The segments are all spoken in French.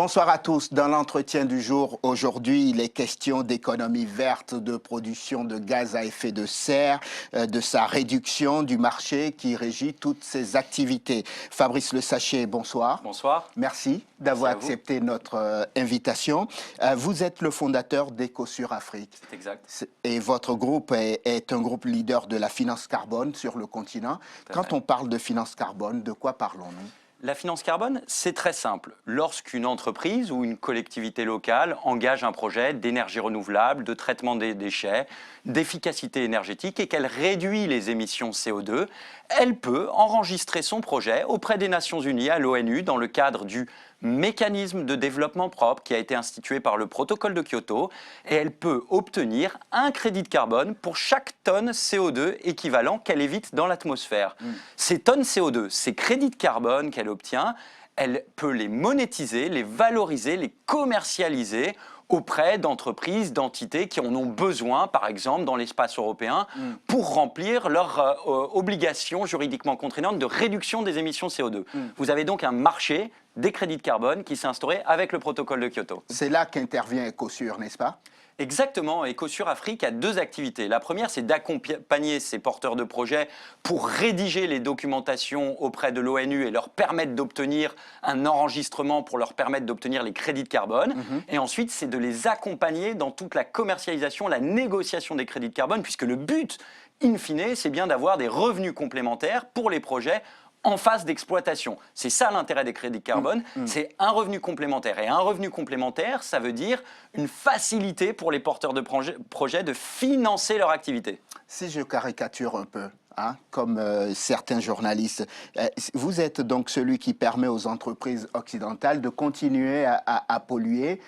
Bonsoir à tous. Dans l'entretien du jour, aujourd'hui, il est question d'économie verte, de production de gaz à effet de serre, de sa réduction, du marché qui régit toutes ces activités. Fabrice Le Sachet, bonsoir. Bonsoir. Merci d'avoir accepté notre invitation. Vous êtes le fondateur d'Ecosur Afrique. C'est exact. Et votre groupe est un groupe leader de la finance carbone sur le continent. Quand on parle de finance carbone, de quoi parlons-nous ? La finance carbone, c'est très simple. Lorsqu'une entreprise ou une collectivité locale engage un projet d'énergie renouvelable, de traitement des déchets, d'efficacité énergétique et qu'elle réduit les émissions CO2, elle peut enregistrer son projet auprès des Nations Unies à l'ONU dans le cadre du mécanisme de développement propre qui a été institué par le protocole de Kyoto et elle peut obtenir un crédit de carbone pour chaque tonne CO2 équivalent qu'elle évite dans l'atmosphère. Ces tonnes CO2, ces crédits de carbone qu'elle obtient, elle peut les monétiser, les valoriser, les commercialiser auprès d'entreprises, d'entités qui en ont besoin, par exemple dans l'espace européen, pour remplir leurs obligations juridiquement contraignantes de réduction des émissions CO2. Vous avez donc un marché des crédits de carbone qui s'est instauré avec le protocole de Kyoto. C'est là qu'intervient Ecosur, n'est-ce pas ? Exactement, Ecosur Afrique a deux activités. La première, c'est d'accompagner ces porteurs de projets pour rédiger les documentations auprès de l'ONU et leur permettre d'obtenir un enregistrement pour leur permettre d'obtenir les crédits de carbone. Et ensuite, c'est de les accompagner dans toute la commercialisation, la négociation des crédits de carbone, puisque le but, in fine, c'est bien d'avoir des revenus complémentaires pour les projets en phase d'exploitation. C'est ça l'intérêt des crédits de carbone, c'est un revenu complémentaire. Et un revenu complémentaire, ça veut dire une facilité pour les porteurs de projets de financer leur activité. Si je caricature un peu, comme certains journalistes, vous êtes donc celui qui permet aux entreprises occidentales de continuer à polluer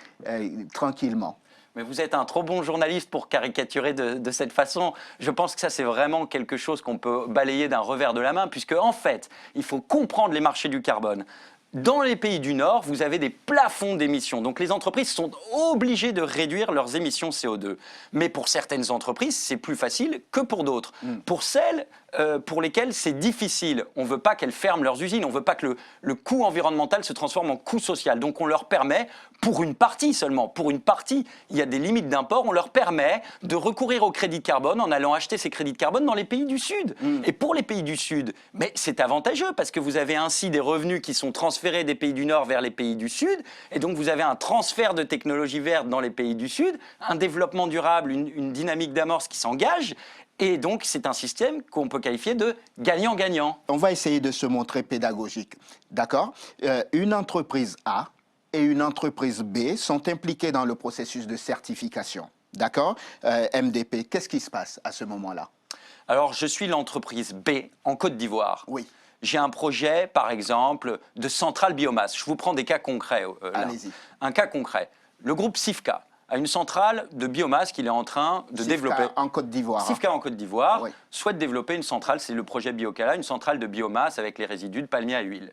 tranquillement. Mais vous êtes un trop bon journaliste pour caricaturer de cette façon. Je pense que ça, c'est vraiment quelque chose qu'on peut balayer d'un revers de la main, puisque en fait, il faut comprendre les marchés du carbone. Dans les pays du Nord, vous avez des plafonds d'émissions. Donc les entreprises sont obligées de réduire leurs émissions CO2. Mais pour certaines entreprises, c'est plus facile que pour d'autres. Pour celles pour lesquelles c'est difficile, on ne veut pas qu'elles ferment leurs usines, on ne veut pas que le coût environnemental se transforme en coût social. Donc on leur permet, pour une partie seulement, pour une partie, il y a des limites d'import, on leur permet de recourir au crédit de carbone en allant acheter ces crédits de carbone dans les pays du Sud. Et pour les pays du Sud, mais c'est avantageux parce que vous avez ainsi des revenus qui sont transférés des pays du Nord vers les pays du Sud. Et donc vous avez un transfert de technologie verte dans les pays du Sud, un développement durable, une dynamique d'amorce qui s'engage. Et donc, c'est un système qu'on peut qualifier de gagnant-gagnant. On va essayer de se montrer pédagogique, d'accord ? Une entreprise A et une entreprise B sont impliquées dans le processus de certification, d'accord ? MDP, qu'est-ce qui se passe à ce moment-là ? Alors, je suis l'entreprise B en Côte d'Ivoire. Oui. J'ai un projet, par exemple, de centrale biomasse. Je vous prends des cas concrets. Allez-y. Un cas concret. Le groupe Sifka a une centrale de biomasse qu'il est en train de développer. En Côte d'Ivoire. Sifka en Côte d'Ivoire Oui. souhaite développer une centrale, c'est le projet Biocala, une centrale de biomasse avec les résidus de palmier à huile.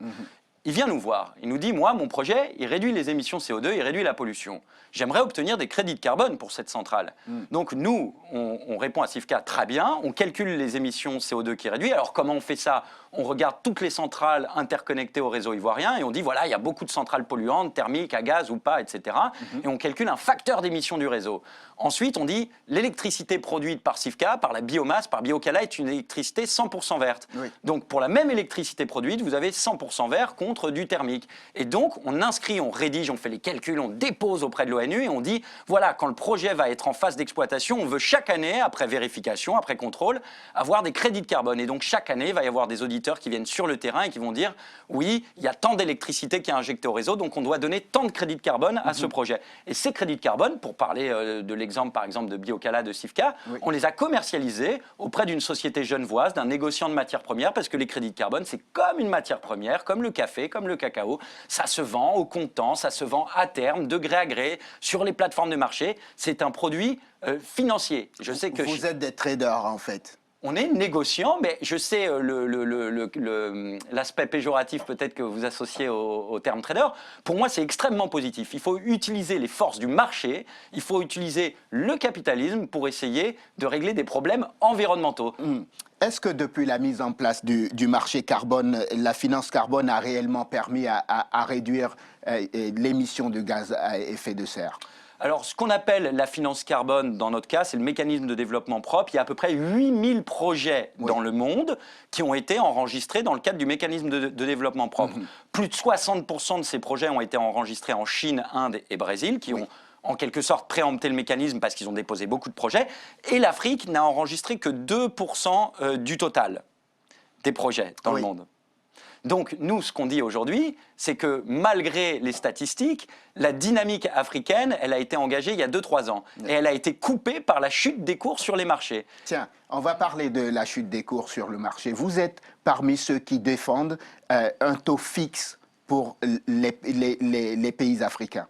Il vient nous voir, il nous dit, moi, mon projet, il réduit les émissions CO2, il réduit la pollution. J'aimerais obtenir des crédits de carbone pour cette centrale. Donc nous, on répond à Sifka, très bien, on calcule les émissions CO2 qui réduit. Alors comment on fait ça ? On regarde toutes les centrales interconnectées au réseau ivoirien et on dit, voilà, il y a beaucoup de centrales polluantes, thermiques, à gaz ou pas, etc. Et on calcule un facteur d'émission du réseau. Ensuite, on dit, l'électricité produite par Sifka, par la biomasse, par Biocala, est une électricité 100% verte. Oui. Donc pour la même électricité produite, vous avez 100% vert contre du thermique. Et donc, on inscrit, on rédige, on fait les calculs, on dépose auprès de l'ONU et on dit, voilà, quand le projet va être en phase d'exploitation, on veut chaque année, après vérification, après contrôle, avoir des crédits de carbone. Et donc, chaque année, il va y avoir des auditeurs qui viennent sur le terrain et qui vont dire, oui, il y a tant d'électricité qui est injectée au réseau, donc on doit donner tant de crédits de carbone à ce projet. Et ces crédits de carbone, pour parler de l'exemple, par exemple, de Biocala, de Sifka, on les a commercialisés auprès d'une société genevoise, d'un négociant de matières premières, parce que les crédits de carbone, c'est comme une matière première, comme le café, comme le cacao. Ça se vend au comptant, ça se vend à terme, de gré à gré, sur les plateformes de marché. C'est un produit financier. Je sais que vous êtes des traders, en fait. On est négociant, mais je sais l'aspect péjoratif peut-être que vous associez au terme trader. Pour moi, c'est extrêmement positif. Il faut utiliser les forces du marché, il faut utiliser le capitalisme pour essayer de régler des problèmes environnementaux. Est-ce que depuis la mise en place du marché carbone, la finance carbone a réellement permis à réduire l'émission de gaz à effet de serre? Alors, ce qu'on appelle la finance carbone, dans notre cas, c'est le mécanisme de développement propre. Il y a à peu près 8000 projets dans le monde qui ont été enregistrés dans le cadre du mécanisme de développement propre. Plus de 60% de ces projets ont été enregistrés en Chine, Inde et Brésil, qui ont en quelque sorte préempté le mécanisme parce qu'ils ont déposé beaucoup de projets. Et l'Afrique n'a enregistré que 2% du total des projets dans le monde. Donc, nous, ce qu'on dit aujourd'hui, c'est que malgré les statistiques, la dynamique africaine, elle a été engagée il y a 2-3 ans. Et elle a été coupée par la chute des cours sur les marchés. Tiens, on va parler de la chute des cours sur le marché. Vous êtes parmi ceux qui défendent un taux fixe pour les pays africains.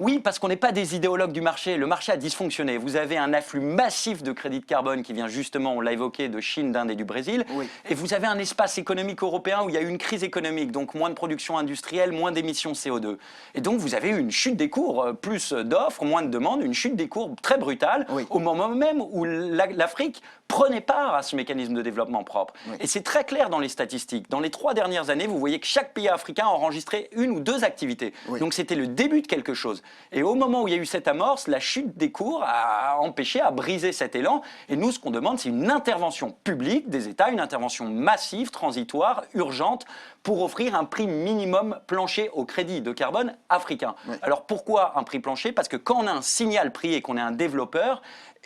Oui, parce qu'on n'est pas des idéologues du marché. Le marché a dysfonctionné. Vous avez un afflux massif de crédits de carbone qui vient justement, on l'a évoqué, de Chine, d'Inde et du Brésil. Et vous avez un espace économique européen où il y a eu une crise économique, donc moins de production industrielle, moins d'émissions CO2. Et donc vous avez eu une chute des cours, plus d'offres, moins de demandes, une chute des cours très brutale, au moment même où l'Afrique prenait part à ce mécanisme de développement propre. Et c'est très clair dans les statistiques. Dans les 3 dernières années, vous voyez que chaque pays africain a enregistré 1 ou 2 activités. Donc c'était le début de quelque chose. Et au moment où il y a eu cette amorce, la chute des cours a empêché, a brisé cet élan. Et nous, ce qu'on demande, c'est une intervention publique des États, une intervention massive, transitoire, urgente, pour offrir un prix minimum plancher au crédit de carbone africain. Alors pourquoi un prix plancher? Parce que quand on a un signal prix et qu'on est un développeur,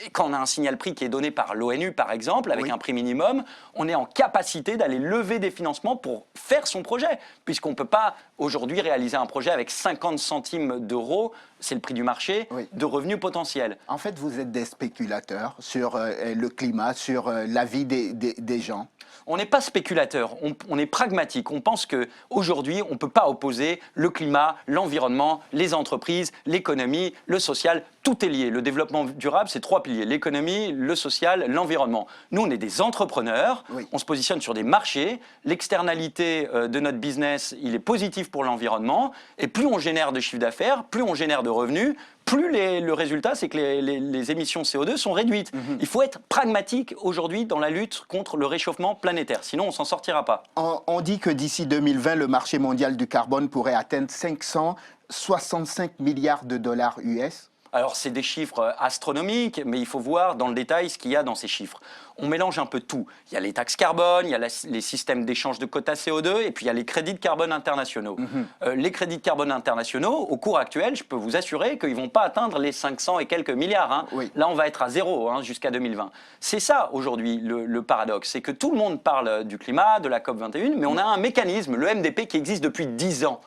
et quand on a un signal prix qui est donné par l'ONU, par exemple, avec un prix minimum, on est en capacité d'aller lever des financements pour faire son projet. Puisqu'on ne peut pas aujourd'hui réaliser un projet avec 50 centimes d'euros, c'est le prix du marché, de revenus potentiels. En fait, vous êtes des spéculateurs sur le climat, sur la vie des gens. On n'est pas spéculateur, on est pragmatique. On pense qu'aujourd'hui, on ne peut pas opposer le climat, l'environnement, les entreprises, l'économie, le social. Tout est lié. Le développement durable, c'est 3 piliers. L'économie, le social, l'environnement. Nous, on est des entrepreneurs, on se positionne sur des marchés. L'externalité de notre business, il est positif pour l'environnement. Et plus on génère de chiffre d'affaires, plus on génère de revenus, plus le résultat, c'est que les émissions CO2 sont réduites. Il faut être pragmatique aujourd'hui dans la lutte contre le réchauffement planétaire, sinon on ne s'en sortira pas. On dit que d'ici 2020, le marché mondial du carbone pourrait atteindre 565 milliards de dollars US. Alors, c'est des chiffres astronomiques, mais il faut voir dans le détail ce qu'il y a dans ces chiffres. On mélange un peu tout. Il y a les taxes carbone, il y a les systèmes d'échange de quotas CO2, et puis il y a les crédits de carbone internationaux. Les crédits de carbone internationaux, au cours actuel, je peux vous assurer qu'ils ne vont pas atteindre les 500 et quelques milliards. Là, on va être à zéro jusqu'à 2020. C'est ça, aujourd'hui, le paradoxe. C'est que tout le monde parle du climat, de la COP21, mais on a un mécanisme, le MDP, qui existe depuis 10 ans.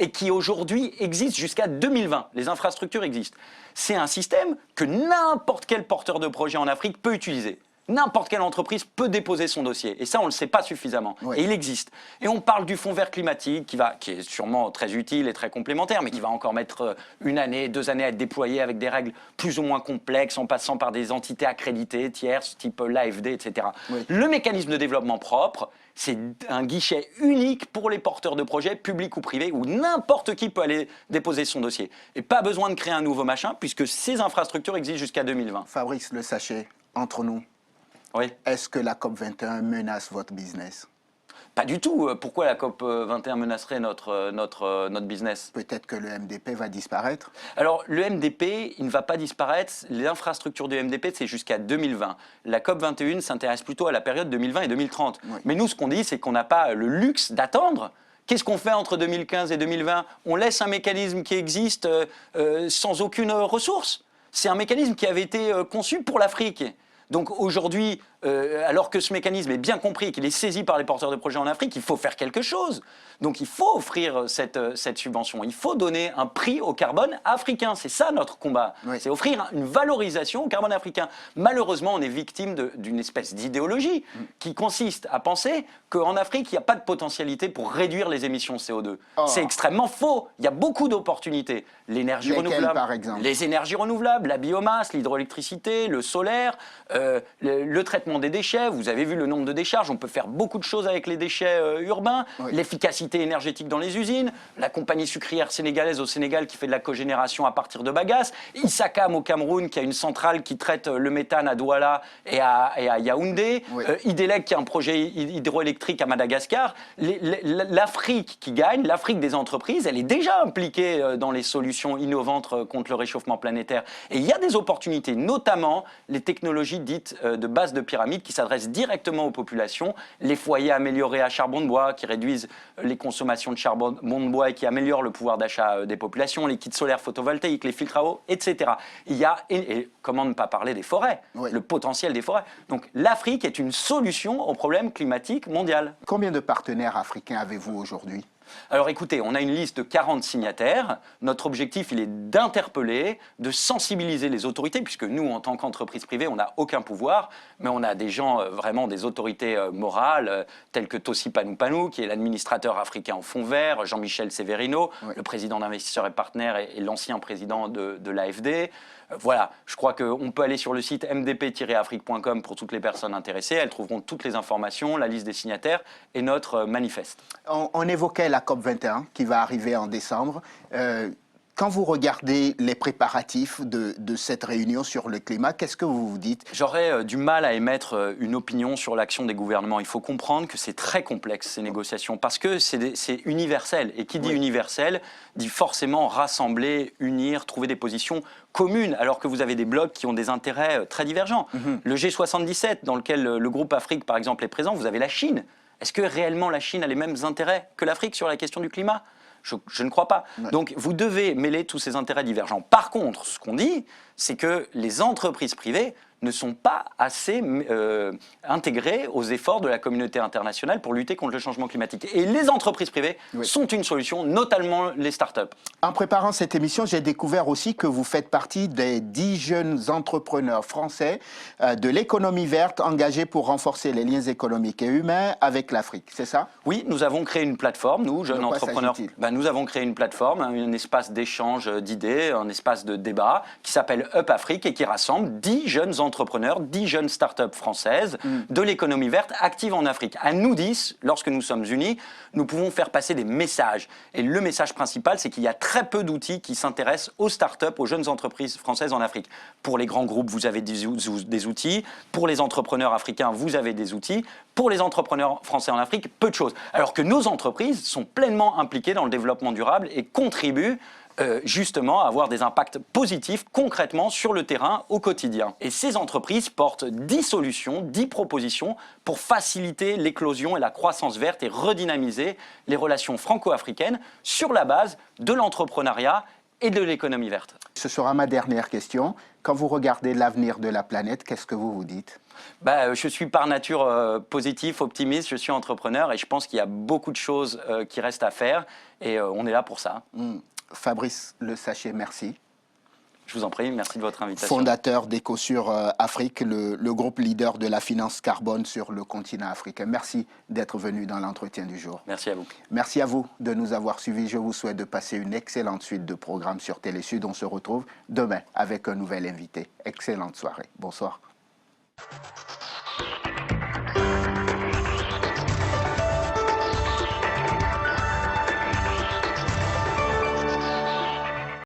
Et qui aujourd'hui existe jusqu'à 2020. Les infrastructures existent. C'est un système que n'importe quel porteur de projet en Afrique peut utiliser. N'importe quelle entreprise peut déposer son dossier. Et ça, on ne le sait pas suffisamment. Et il existe. Et on parle du fonds vert climatique, qui est sûrement très utile et très complémentaire, mais qui va encore mettre 1 année, 2 années à être déployé avec des règles plus ou moins complexes, en passant par des entités accréditées, tierces, type l'AFD, etc. Le mécanisme de développement propre, c'est un guichet unique pour les porteurs de projets, publics ou privés, où n'importe qui peut aller déposer son dossier. Et pas besoin de créer un nouveau machin, puisque ces infrastructures existent jusqu'à 2020. Fabrice Le Sachet, entre nous, est-ce que la COP21 menace votre business? Pas du tout. Pourquoi la COP21 menacerait notre business? Peut-être que le MDP va disparaître? Alors, le MDP, il ne va pas disparaître. Les infrastructures du MDP, c'est jusqu'à 2020. La COP21 s'intéresse plutôt à la période 2020 et 2030. Mais nous, ce qu'on dit, c'est qu'on n'a pas le luxe d'attendre. Qu'est-ce qu'on fait entre 2015 et 2020? On laisse un mécanisme qui existe sans aucune ressource. C'est un mécanisme qui avait été conçu pour l'Afrique. Donc aujourd'hui, alors que ce mécanisme est bien compris, qu'il est saisi par les porteurs de projets en Afrique, il faut faire quelque chose. Donc il faut offrir cette subvention, il faut donner un prix au carbone africain. C'est ça notre combat, c'est offrir une valorisation au carbone africain. Malheureusement, on est victime d'une espèce d'idéologie qui consiste à penser qu'en Afrique, il n'y a pas de potentialité pour réduire les émissions CO2. C'est extrêmement faux, il y a beaucoup d'opportunités. L'énergie renouvelable, par exemple? Les énergies renouvelables, la biomasse, l'hydroélectricité, le solaire, le traitement des déchets, vous avez vu le nombre de décharges, on peut faire beaucoup de choses avec les déchets urbains, Oui. l'efficacité énergétique dans les usines, la compagnie sucrière sénégalaise au Sénégal qui fait de la cogénération à partir de bagasse, Isakam au Cameroun qui a une centrale qui traite le méthane à Douala et à Yaoundé, Oui. Idelec qui a un projet hydroélectrique à Madagascar. L'Afrique qui gagne, l'Afrique des entreprises, elle est déjà impliquée dans les solutions innovantes contre le réchauffement planétaire. Et il y a des opportunités, notamment les technologies dites de base de pyramide qui s'adressent directement aux populations, les foyers améliorés à charbon de bois qui réduisent les consommations de charbon de bois et qui améliorent le pouvoir d'achat des populations, les kits solaires photovoltaïques, les filtres à eau, etc. Il y a, et comment ne pas parler des forêts, Oui. le potentiel des forêts. Donc l'Afrique est une solution au problème climatique mondial. Combien de partenaires africains avez-vous aujourd'hui? Alors écoutez, on a une liste de 40 signataires. Notre objectif, il est d'interpeller, de sensibiliser les autorités, puisque nous, en tant qu'entreprise privée, on n'a aucun pouvoir, mais on a des gens, vraiment des autorités morales, tels que Tossi Panou, qui est l'administrateur africain au Fonds Vert, Jean-Michel Severino, Oui. le président d'Investisseurs et Partenaires et l'ancien président de l'AFD. Voilà, je crois qu'on peut aller sur le site mdp-afrique.com pour toutes les personnes intéressées. Elles trouveront toutes les informations, la liste des signataires et notre manifeste. On évoquait la COP21 qui va arriver en décembre. Quand vous regardez les préparatifs de cette réunion sur le climat, qu'est-ce que vous vous dites? J'aurais du mal à émettre une opinion sur l'action des gouvernements. Il faut comprendre que c'est très complexe ces négociations parce que c'est universel. Et qui dit Oui. universel dit forcément rassembler, unir, trouver des positions communes alors que vous avez des blocs qui ont des intérêts très divergents. Le G77 dans lequel le groupe Afrique par exemple est présent, vous avez la Chine. Est-ce que réellement la Chine a les mêmes intérêts que l'Afrique sur la question du climat ? Je ne crois pas. Ouais. Donc, vous devez mêler tous ces intérêts divergents. Par contre, ce qu'on dit, c'est que les entreprises privées ne sont pas assez intégrées aux efforts de la communauté internationale pour lutter contre le changement climatique. Et les entreprises privées sont une solution, notamment les startups. En préparant cette émission, j'ai découvert aussi que vous faites partie des 10 jeunes entrepreneurs français de l'économie verte engagés pour renforcer les liens économiques et humains avec l'Afrique, c'est ça? Oui, nous avons créé une plateforme, nous, jeunes entrepreneurs. s'agit-il? Nous avons créé une plateforme, un espace d'échange d'idées, un espace de débat qui s'appelle Up Afrique et qui rassemble 10 jeunes entrepreneurs, 10 jeunes startups françaises de l'économie verte actives en Afrique. À nous 10, lorsque nous sommes unis, nous pouvons faire passer des messages. Et le message principal, c'est qu'il y a très peu d'outils qui s'intéressent aux startups, aux jeunes entreprises françaises en Afrique. Pour les grands groupes, vous avez des outils. Pour les entrepreneurs africains, vous avez des outils. Pour les entrepreneurs français en Afrique, peu de choses. Alors que nos entreprises sont pleinement impliquées dans le développement durable et contribuent justement à avoir des impacts positifs concrètement sur le terrain au quotidien. Et ces entreprises portent 10 solutions, 10 propositions pour faciliter l'éclosion et la croissance verte et redynamiser les relations franco-africaines sur la base de l'entrepreneuriat et de l'économie verte. Ce sera ma dernière question. Quand vous regardez l'avenir de la planète, qu'est-ce que vous vous dites? Je suis par nature positif, optimiste, je suis entrepreneur et je pense qu'il y a beaucoup de choses qui restent à faire et on est là pour ça. Fabrice Le Sachet, merci. Je vous en prie, merci de votre invitation. Fondateur d'Ecosur Afrique, le groupe leader de la finance carbone sur le continent africain. Merci d'être venu dans l'entretien du jour. Merci à vous. Merci à vous de nous avoir suivis. Je vous souhaite de passer une excellente suite de programmes sur Télé Sud. On se retrouve demain avec un nouvel invité. Excellente soirée. Bonsoir.